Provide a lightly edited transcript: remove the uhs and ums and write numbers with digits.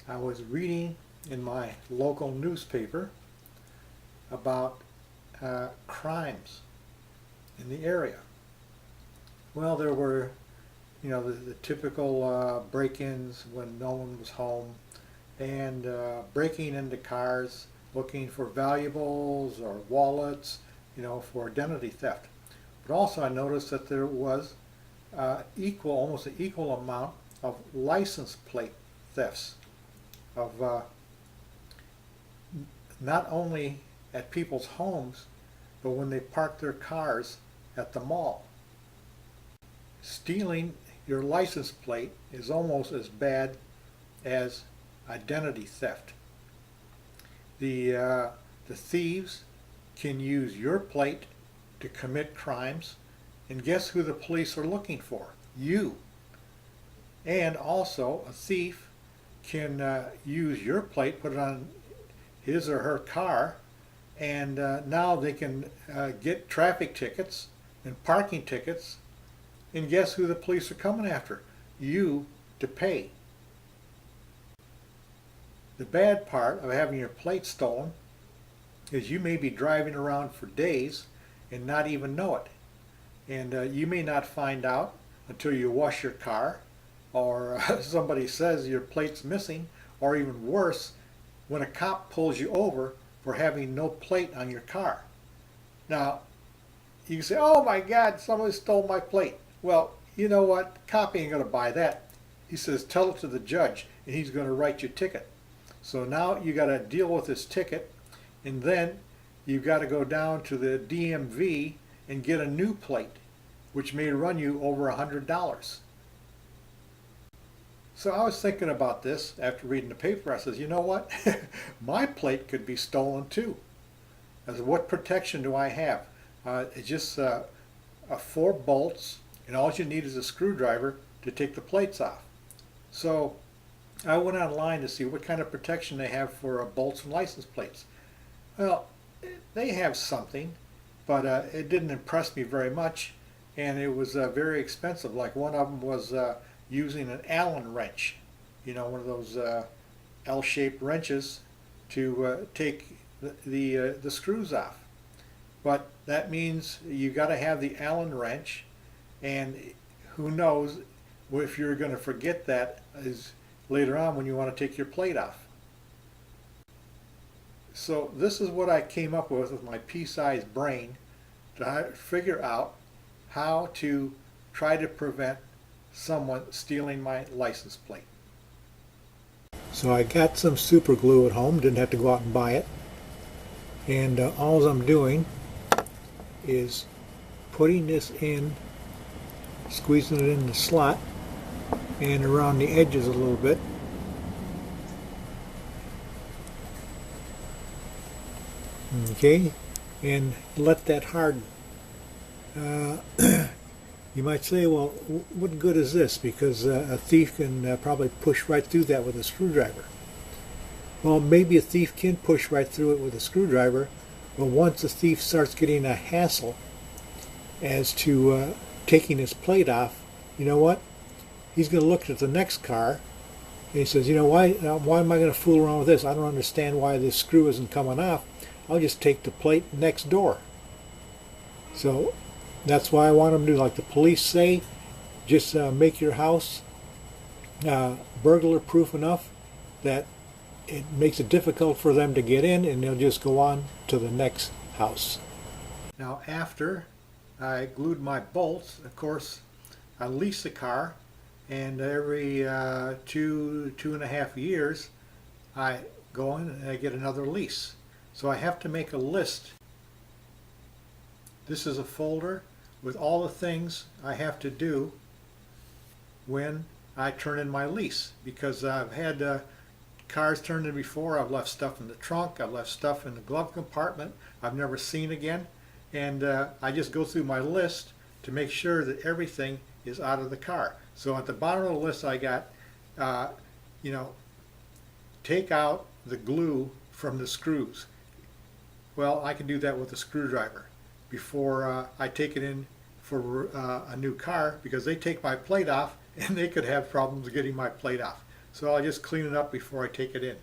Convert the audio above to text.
I was reading in my local newspaper about crimes in the area. Well, there were, the typical break-ins when no one was home, and breaking into cars looking for valuables or wallets, for identity theft. But also I noticed that there was almost an equal amount of license plate thefts of not only at people's homes, but when they park their cars at the mall. Stealing your license plate is almost as bad as identity theft. The thieves can use your plate to commit crimes, and guess who the police are looking for? You. And also a thief can use your plate, put it on his or her car, and now they can get traffic tickets and parking tickets, and guess who the police are coming after? You, to pay. The bad part of having your plate stolen is you may be driving around for days and not even know it. And you may not find out until you wash your car, or somebody says your plate's missing, or even worse, when a cop pulls you over for having no plate on your car. Now, you can say, oh my God, somebody stole my plate. Well, you know what? Cop ain't going to buy that. He says, tell it to the judge, and he's going to write you a ticket. So now you got to deal with this ticket, and then you've got to go down to the DMV and get a new plate, which may run you over $100. So I was thinking about this after reading the paper. I says, you know what? My plate could be stolen too. I said, what protection do I have? It's just 4 bolts, and all you need is a screwdriver to take the plates off. So I went online to see what kind of protection they have for bolts and license plates. Well, they have something, but it didn't impress me very much, and it was very expensive. Like one of them was using an Allen wrench, one of those L-shaped wrenches to take the screws off. But that means you got to have the Allen wrench, and who knows if you're going to forget that is later on when you want to take your plate off. So this is what I came up with my pea-sized brain to figure out how to try to prevent someone stealing my license plate. So I got some super glue at home, didn't have to go out and buy it, and all I'm doing is putting this in, squeezing it in the slot and around the edges a little bit. Okay, and let that harden. You might say, well, what good is this? Because a thief can probably push right through that with a screwdriver. Well, maybe a thief can push right through it with a screwdriver, but once a thief starts getting a hassle as to taking his plate off, you know what? He's going to look at the next car, and he says, why am I going to fool around with this? I don't understand why this screw isn't coming off. I'll just take the plate next door. So that's why I want them to do, like the police say, just make your house burglar proof enough that it makes it difficult for them to get in, and they'll just go on to the next house. Now after I glued my bolts, of course I lease a car, and every 2.5 years I go in and I get another lease. So I have to make a list. This is a folder with all the things I have to do when I turn in my lease, because I've had cars turned in before. I've left stuff in the trunk, I've left stuff in the glove compartment I've never seen again, and I just go through my list to make sure that everything is out of the car. So at the bottom of the list I got, take out the glue from the screws. Well, I can do that with a screwdriver before I take it in for a new car, because they take my plate off and they could have problems getting my plate off. So I'll just clean it up before I take it in.